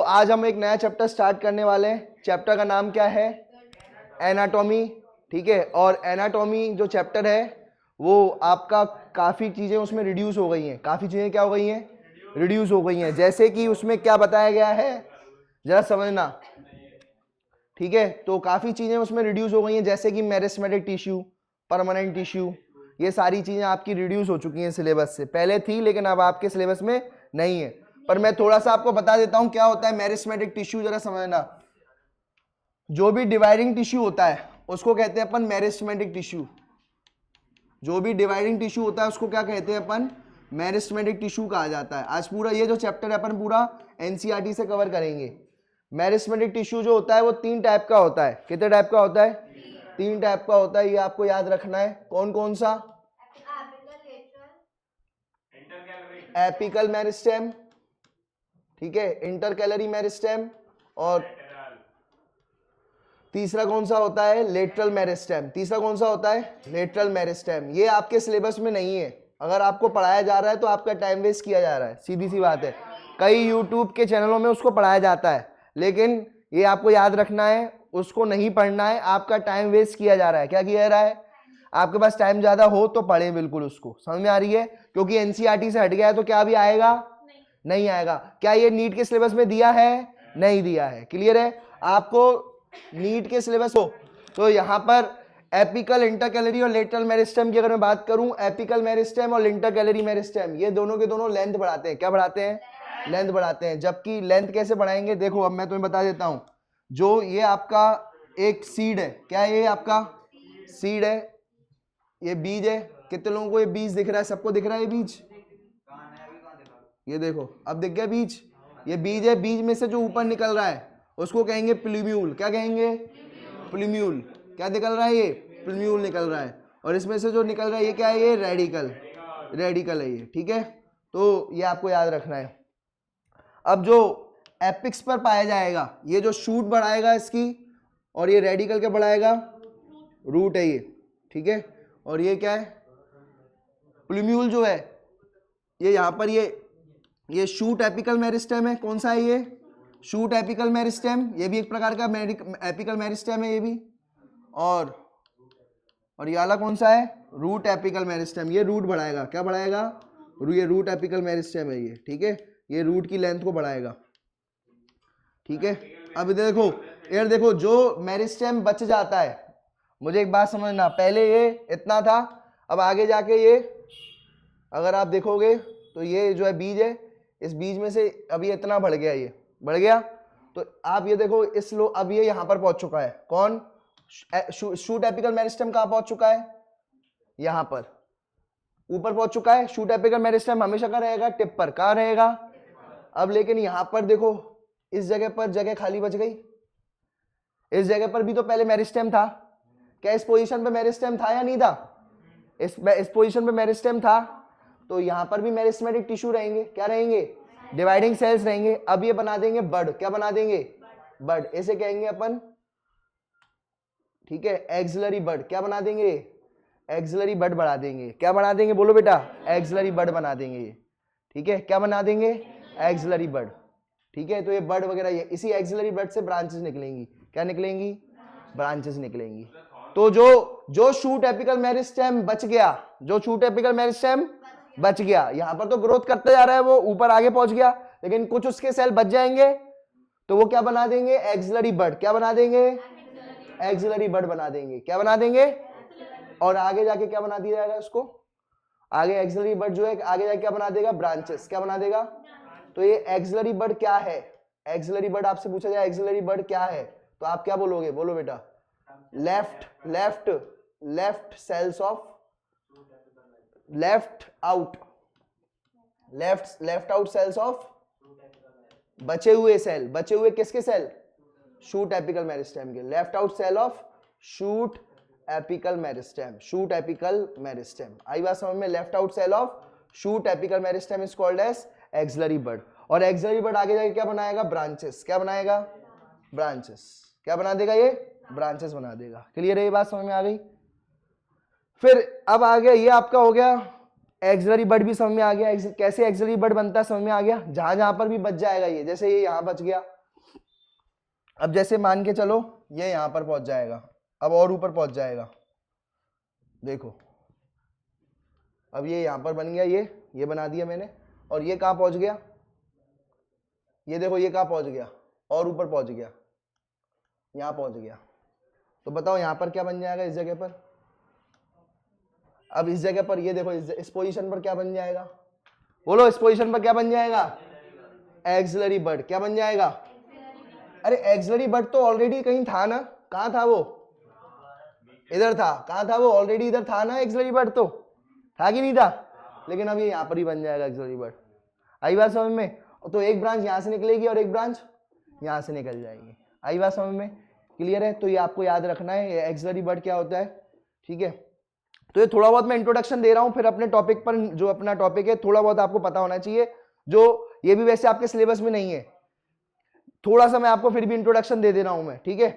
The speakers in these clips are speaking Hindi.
आज हम एक नया चैप्टर स्टार्ट करने वाले हैं। चैप्टर का नाम क्या है? एनाटॉमी। ठीक है, और एनाटॉमी जो चैप्टर है वो आपका काफ़ी चीज़ें उसमें रिड्यूस हो गई हैं। काफ़ी चीज़ें क्या हो गई हैं? रिड्यूस हो गई हैं। जैसे कि उसमें क्या बताया गया है जरा समझना। ठीक है, तो काफ़ी चीज़ें उसमें रिड्यूस हो गई हैं, जैसे कि मेरिस्टेमेटिक टिश्यू, परमानेंट टिश्यू, ये सारी चीज़ें आपकी रिड्यूस हो चुकी हैं सिलेबस से। पहले थी लेकिन अब आपके सिलेबस में नहीं है। पर मैं थोड़ा सा आपको बता देता हूं क्या होता है मेरिस्टेमेटिक टिश्यू, जरा समझना। जो भी डिवाइडिंग टिश्यू होता है उसको कहते हैं अपन मेरिस्टेमेटिक टिश्यू। जो भी डिवाइडिंग टिश्यू होता है उसको क्या कहते हैं अपन? मेरिस्टेमेटिक टिश्यू कहा जाता है। आज पूरा ये जो चैप्टर है अपन पूरा एनसीईआरटी से कवर करेंगे। मेरिस्टेमेटिक टिश्यू जो होता है वो 3 टाइप का होता है। कितने टाइप का होता है? 3 टाइप का होता है। ये आपको याद रखना है। कौन कौन सा? एपिकल मेरिस्टेम, ठीक है, इंटरकैलरी मेरिस्टेम, और तीसरा कौन सा होता है? Lateral meristem. तीसरा कौन सा होता है? Lateral meristem. ये आपके सिलेबस में नहीं है। अगर आपको पढ़ाया जा रहा है तो आपका टाइम वेस्ट किया जा रहा है, सीधी सी बात है। कई यूट्यूब के चैनलों में उसको पढ़ाया जाता है, लेकिन ये आपको याद रखना है, उसको नहीं पढ़ना है। आपका टाइम वेस्ट किया जा रहा है। क्या किया जा रहा है? आपके पास टाइम ज्यादा हो तो पढ़े बिल्कुल उसको। समझ में आ रही है? क्योंकि एनसीईआरटी से हट गया है तो क्या भी आएगा? नहीं आएगा। क्या ये नीट के सिलेबस में दिया है? नहीं दिया है। क्लियर है? आपको नीट के सिलेबस हो तो यहाँ पर एपिकल, इंटरकैलरी और लेटरल मेरिस्टेम की अगर मैं बात करूं, एपिकल मेरिस्टेम और इंटरकैलरी मेरिस्टेम ये दोनों के दोनों लेंथ बढ़ाते हैं। क्या बढ़ाते हैं? लेंथ बढ़ाते हैं। जबकि लेंथ कैसे बढ़ाएंगे देखो, अब मैं तुम्हें बता देता हूं। जो ये आपका एक सीड है, क्या ये आपका सीड है, ये बीज है। कितने लोगों को ये बीज दिख रहा है? सबको दिख रहा है ये बीज? ये देखो, अब दिख गया बीज। ये बीज है। बीज में से जो ऊपर निकल रहा है उसको कहेंगे प्लूम्यूल। क्या कहेंगे? प्लूम्यूल। क्या निकल रहा है? ये प्लूम्यूल निकल रहा है। और इसमें से जो निकल रहा है ये क्या है? ये रेडिकल, रेडिकल है ये। ठीक है, तो ये आपको याद रखना है। अब जो एपिक्स पर पाया जाएगा, ये जो शूट बढ़ाएगा इसकी, और ये रेडिकल क्या बढ़ाएगा? रूट है ये। ठीक है, और ये क्या है? प्लूम्यूल जो है ये यहाँ पर ये शूट एपिकल मेरिस्टेम है। कौन सा है ये? Shoot apical meristem. ये भी एक प्रकार का एपिकल मेरिस्टेम है ये भी। और ये वाला कौन सा है? Root apical meristem. ये रूट बढ़ाएगा। क्या बढ़ाएगा? ये रूट एपिकल मेरिस्टेम है ये। ठीक है, ये रूट की लेंथ को बढ़ाएगा। ठीक है, अब इधर देखो, यार देखो, जो मेरिस्टेम बच जाता है, मुझे एक बात समझना, पहले ये इतना था, अब आगे जाके ये अगर आप देखोगे तो ये जो है बीज है, इस बीज में से अभी इतना बढ़ गया, ये बढ़ गया। तो आप ये देखो, इस लो अब ये यहां पर पहुंच चुका है। कौन? शूट एपिकल मेरिस्टेम कहां पहुंच चुका है? यहां पर ऊपर पहुंच चुका है। शूट एपिकल मेरिस्टेम हमेशा का रहेगा टिप पर। कहां रहेगा? अब लेकिन यहां पर देखो, इस जगह पर जगह खाली बच गई। इस जगह पर भी तो पहले मेरिस्टेम था। क्या इस पोजीशन पे मेरिस्टेम था या नहीं था? इस पोजीशन पे मेरिस्टेम था, तो यहां पर भी मेरिस्टेमेटिक टिश्यू रहेंगे। क्या रहेंगे? डिवाइडिंग सेल्स रहेंगे। अब ये बना देंगे बड। क्या बना देंगे? बड। ऐसे कहेंगे अपन। ठीक है, एक्सिलरी बड। क्या बना देंगे? एक्सिलरी बड बढ़ा देंगे। क्या बना देंगे? बोलो बेटा। एक्सिलरी बड बना देंगे ये। ठीक है, क्या बना देंगे? एक्सिलरी बड। ठीक है, तो ये बड वगैरह, ये इसी एक्सिलरी बड से ब्रांचेस निकलेंगी। क्या निकलेंगी? ब्रांचेस निकलेंगी। तो जो शूट एपिकल मेरिस्टेम बच गया, जो शूट एपिकल मेरिस्टेम बच गया, यहां पर तो ग्रोथ करते जा रहा है, वो ऊपर आगे पहुंच गया, लेकिन कुछ उसके सेल बच जाएंगे तो वो क्या बना देंगे? एक्सिलरी बड। क्या बना देंगे? एक्सिलरी बड बना देंगे। क्या बना देंगे? और आगे जाके क्या बना दिया जाएगा उसको? आगे एक्सिलरी बड जो है आगे जाके क्या बना देगा? ब्रांचेस। क्या बना देगा? तो ये एक्सिलरी बड क्या है? एक्सिलरी बड आपसे पूछा जाए एक्सिलरी बड क्या है तो आप क्या बोलोगे? बोलो बेटा। Left cells of left out cells of बचे हुए सेल। बचे हुए किसके सेल? शूट एपिकल मेरिस्टेम के। Left out cell of shoot apical meristem. Shoot apical meristem आई बात समझ में? Left out cell of shoot apical meristem is called as axillary bud. और एक्सिलरी बड आगे जाके क्या बनाएगा? ब्रांचेस। क्या बनाएगा? ब्रांचेस। क्या बना देगा? ये ब्रांचेस बना देगा। क्लियर है? ये बात समझ में आ गई? फिर अब आ गया, ये आपका हो गया एक्सिलरी बड भी समझ में आ गया। कैसे एक्सिलरी बड बनता है समझ में आ गया। जहां जहां पर भी बच जाएगा ये, जैसे ये यहां बच गया अब जैसे मान के चलो ये यहां पर पहुंच जाएगा, अब और ऊपर पहुंच जाएगा, देखो अब ये यहां पर बन गया, ये बना दिया मैंने, और ये कहां पहुंच गया, ये देखो ये कहां पहुंच गया, और ऊपर पहुंच गया, यहां पहुंच गया। तो बताओ यहां पर क्या बन जाएगा इस जगह पर, अब इस जगह पर ये देखो इस पोजीशन पर क्या बन जाएगा, बोलो इस पोजीशन पर क्या बन जाएगा, एक्सिलरी बट। क्या बन जाएगा, अरे एक्सिलरी बट तो ऑलरेडी कहीं था ना, कहां था वो, इधर था, कहां था वो, ऑलरेडी इधर था ना, एक्सिलरी बट तो था कि नहीं था, लेकिन अब ये यहां पर ही बन जाएगा एक्सिलरी बट। आई बात समझ में, तो एक ब्रांच यहां से निकलेगी और एक ब्रांच यहां से निकल जाएगी। आई बात समझ में, क्लियर है। तो ये आपको याद रखना है एक्सिलरी बट क्या होता है, ठीक है। तो ये थोड़ा बहुत मैं इंट्रोडक्शन दे रहा हूं, फिर अपने टॉपिक पर, जो अपना टॉपिक है थोड़ा बहुत आपको पता होना चाहिए, जो ये भी वैसे आपके सिलेबस में नहीं है, थोड़ा सा मैं आपको फिर भी इंट्रोडक्शन दे रहा हूं मैं, ठीक है।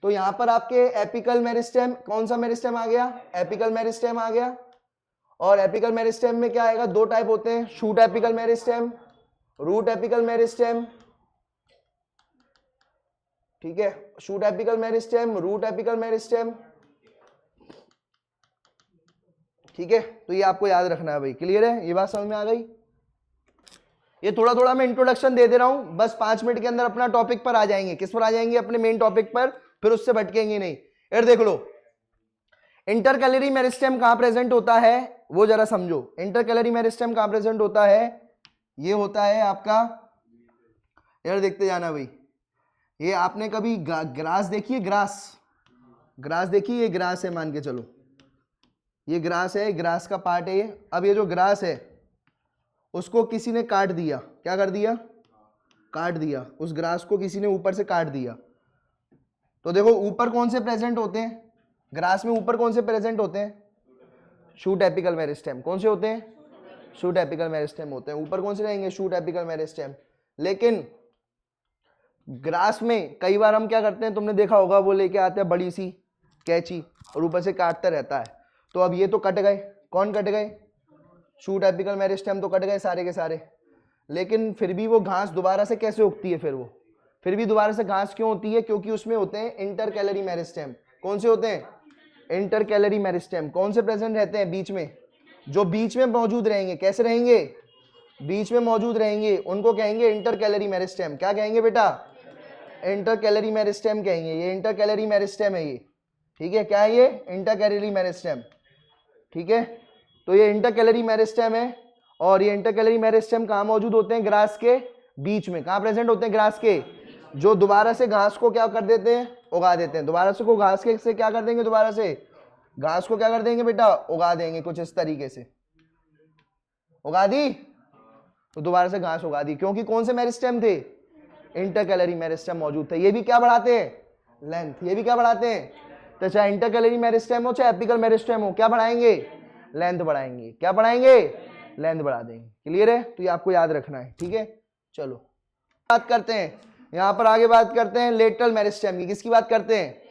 तो यहां पर आपके एपिकल मेरिस्टेम, कौन सा मेरिस्टेम आ गया, एपिकल मेरिस्टेम आ गया। और एपिकल मेरिस्टेम में क्या आएगा, दो टाइप होते हैं, shoot apical meristem, root apical meristem, ठीक है। Shoot apical meristem, root apical meristem, ठीक है। तो ये आपको याद रखना है भाई, क्लियर है, ये बात समझ में आ गई। ये थोड़ा थोड़ा मैं इंट्रोडक्शन दे रहा हूं, बस 5 मिनट के अंदर अपना टॉपिक पर आ जाएंगे। किस पर आ जाएंगे, अपने मेन टॉपिक पर, फिर उससे भटकेंगे नहीं। यार देख लो, इंटरकैलरी मेरिस्टेम कहां प्रेजेंट होता है वो जरा समझो। इंटरकैलरी मेरिस्टेम कहां प्रेजेंट होता है, ये होता है आपका, यार देखते जाना भाई, ये आपने कभी ग्रास देखी है, ग्रास देखी, ये ग्रास है मान के चलो, ये ग्रास है, ग्रास का पार्ट है ये। अब ये जो ग्रास है उसको किसी ने काट दिया, क्या कर दिया, काट दिया, उस ग्रास को किसी ने ऊपर से काट दिया। तो देखो ऊपर कौन से प्रेजेंट होते हैं, ग्रास में ऊपर कौन से प्रेजेंट होते हैं, शूट एपिकल मेरिस्टेम। कौन से होते हैं, शूट एपिकल मेरिस्टेम होते हैं, ऊपर कौन से रहेंगे, शूट एपिकल मेरिस्टेम। लेकिन ग्रास में कई बार हम क्या करते हैं, तुमने देखा होगा, वो लेके आते हैं बड़ी सी कैंची और ऊपर से काटता रहता है। तो अब ये तो कट गए, कौन कट गए, शूट एपिकल मेरिस्टेम तो कट गए सारे के सारे। लेकिन फिर भी वो घास दोबारा से कैसे उगती है, फिर भी दोबारा से घास क्यों होती है, क्योंकि उसमें होते हैं इंटरकैलरी मेरिस्टेम। कौन से होते हैं, इंटरकैलरी मेरिस्टेम। कौन से प्रेजेंट रहते हैं, बीच में, जो बीच में मौजूद रहेंगे। कैसे रहेंगे, बीच में मौजूद रहेंगे, उनको कहेंगे इंटरकैलरी मेरिस्टेम। क्या कहेंगे बेटा, इंटरकैलरी मेरिस्टेम कहेंगे। ये इंटरकैलरी मेरिस्टेम है ये, ठीक है। क्या है ये, इंटरकैलरी मेरिस्टेम, ठीक है। तो ये इंटरकैलरी मेरिस्टेम है, और ये इंटरकैलरी मेरिस्टेम कहाँ मौजूद होते हैं, ग्रास के बीच में। कहाँ प्रेजेंट होते हैं, ग्रास के, जो दोबारा से घास को क्या कर देते हैं, उगा देते हैं। दोबारा से को घास के से क्या कर देंगे, दोबारा से घास को क्या कर देंगे बेटा, उगा देंगे, कुछ इस तरीके से उगा दी, तो दोबारा से घास उगा दी, क्योंकि कौन से मेरिस्टेम थे, इंटरकैलरी मेरिस्टेम मौजूद थे। ये भी क्या बढ़ाते हैं, लेंथ, ये भी क्या बढ़ाते हैं। तो चाहे इंटरकैलरी मेरिस्टेम हो चाहे एपिकल मेरिस्टेम हो, क्या बढ़ाएंगे, लेंथ बढ़ाएंगे। क्या बढ़ाएंगे, लेंथ बढ़ा देंगे। क्लियर है, तो ये आपको याद रखना है, ठीक है। चलो बात करते हैं, यहां पर आगे बात करते हैं लेटरल मेरिस्टेम की। किसकी बात करते हैं,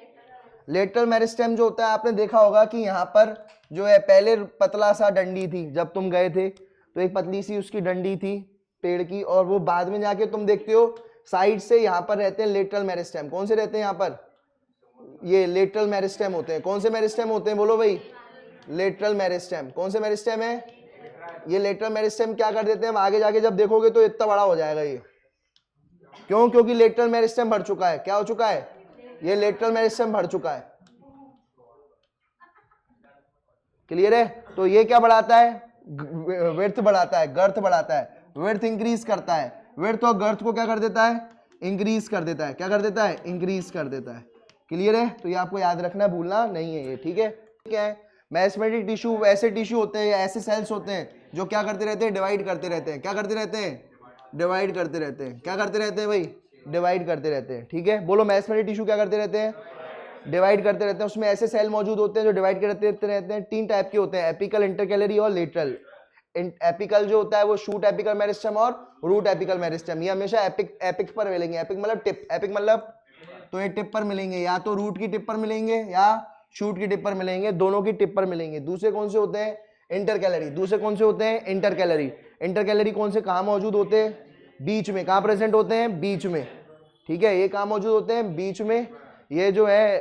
लेटरल मेरिस्टेम जो होता है, आपने देखा होगा कि यहाँ पर जो है पहले पतला सा डंडी थी, जब तुम गए थे तो एक पतली सी उसकी डंडी थी पेड़ की, और वो बाद में जाके तुम देखते हो साइड से यहाँ पर रहते हैं लेटरल मेरिस्टेम। कौन से रहते हैं यहाँ पर, ये लेटरल मेरिस्टेम होते हैं। कौन से मेरिस्टेम होते हैं, बोलो भाई, लेटरल मेरिस्टेम। कौन से मेरिस्टेम है, ये लेटरल मेरिस्टेम क्या कर देते हैं, आगे जाके जब देखोगे तो इतना बड़ा हो जाएगा ये। क्यों, क्योंकि लेटरल मेरिस्टेम भर चुका है। क्या हो चुका है, ये लेटरल मेरिस्टेम भर चुका है। क्लियर है, तो ये क्या बढ़ाता है, विड्थ बढ़ाता है, गर्थ बढ़ाता है, विड्थ इंक्रीज करता है। विड्थ और गर्थ को क्या कर देता है, इंक्रीज कर देता है। क्या कर देता है, इंक्रीज कर देता है। क्लियर है, तो ये आपको याद रखना है, भूलना नहीं है ये, ठीक है। क्या है, मैस्मेटिक टिश्यू ऐसे टिश्यू होते हैं, ऐसे सेल्स होते हैं जो क्या करते रहते हैं, डिवाइड करते रहते हैं। क्या करते रहते हैं, डिवाइड करते रहते हैं। क्या करते रहते हैं भाई, डिवाइड करते रहते हैं, ठीक है। बोलो, मैस्मेटिक टिश्यू क्या करते रहते हैं, डिवाइड करते रहते हैं। उसमें ऐसे सेल मौजूद होते हैं जो डिवाइड करते रहते हैं। 3 टाइप के होते हैं, एपिकल, इंटरकैलरी और लेटरल। एपिकल जो होता है वो शूट एपिकल मेरिस्टेम और रूट एपिकल मेरिस्टेम, ये हमेशा एपिक पर मिलेंगे। एपिक मतलब टिप, एपिक मतलब, तो ये टिप पर मिलेंगे, या तो रूट की टिप पर मिलेंगे या शूट की टिप पर मिलेंगे, दोनों की टिप पर मिलेंगे। दूसरे कौन से होते हैं, इंटरकैलरी। दूसरे कौन से होते हैं, इंटरकैलरी। इंटरकैलरी कौन से कहाँ मौजूद होते हैं, बीच में। कहाँ प्रेजेंट होते हैं, बीच में, ठीक है, ये कहाँ मौजूद होते हैं, बीच में। ये जो है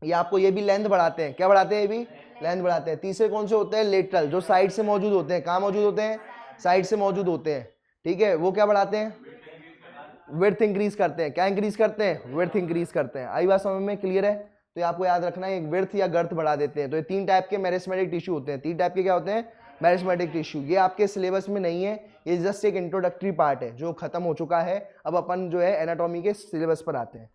ये आपको ये भी लेंथ बढ़ाते हैं, क्या बढ़ाते हैं, ये भी लेंथ बढ़ाते हैं। तीसरे कौन से होते हैं, लेटरल, जो साइड से मौजूद होते हैं। कहाँ मौजूद होते हैं, साइड से मौजूद होते हैं। ठीक है, वो क्या बढ़ाते हैं, विड्थ इंक्रीज करते हैं। क्या इंक्रीज करते हैं, विड्थ इंक्रीज करते हैं। आई बात समझ में, क्लियर है। तो ये आपको याद रखना है, विड्थ या गर्थ बढ़ा देते हैं। तो ये 3 टाइप के मेरिस्टेमेटिक टिश्यू होते हैं। 3 टाइप के क्या होते हैं, मेरिस्टेमेटिक टिश्यू। ये आपके सिलेबस में नहीं है, ये जस्ट एक इंट्रोडक्टरी पार्ट है जो खत्म हो चुका है। अब अपन जो है एनाटॉमी के सिलेबस पर आते हैं।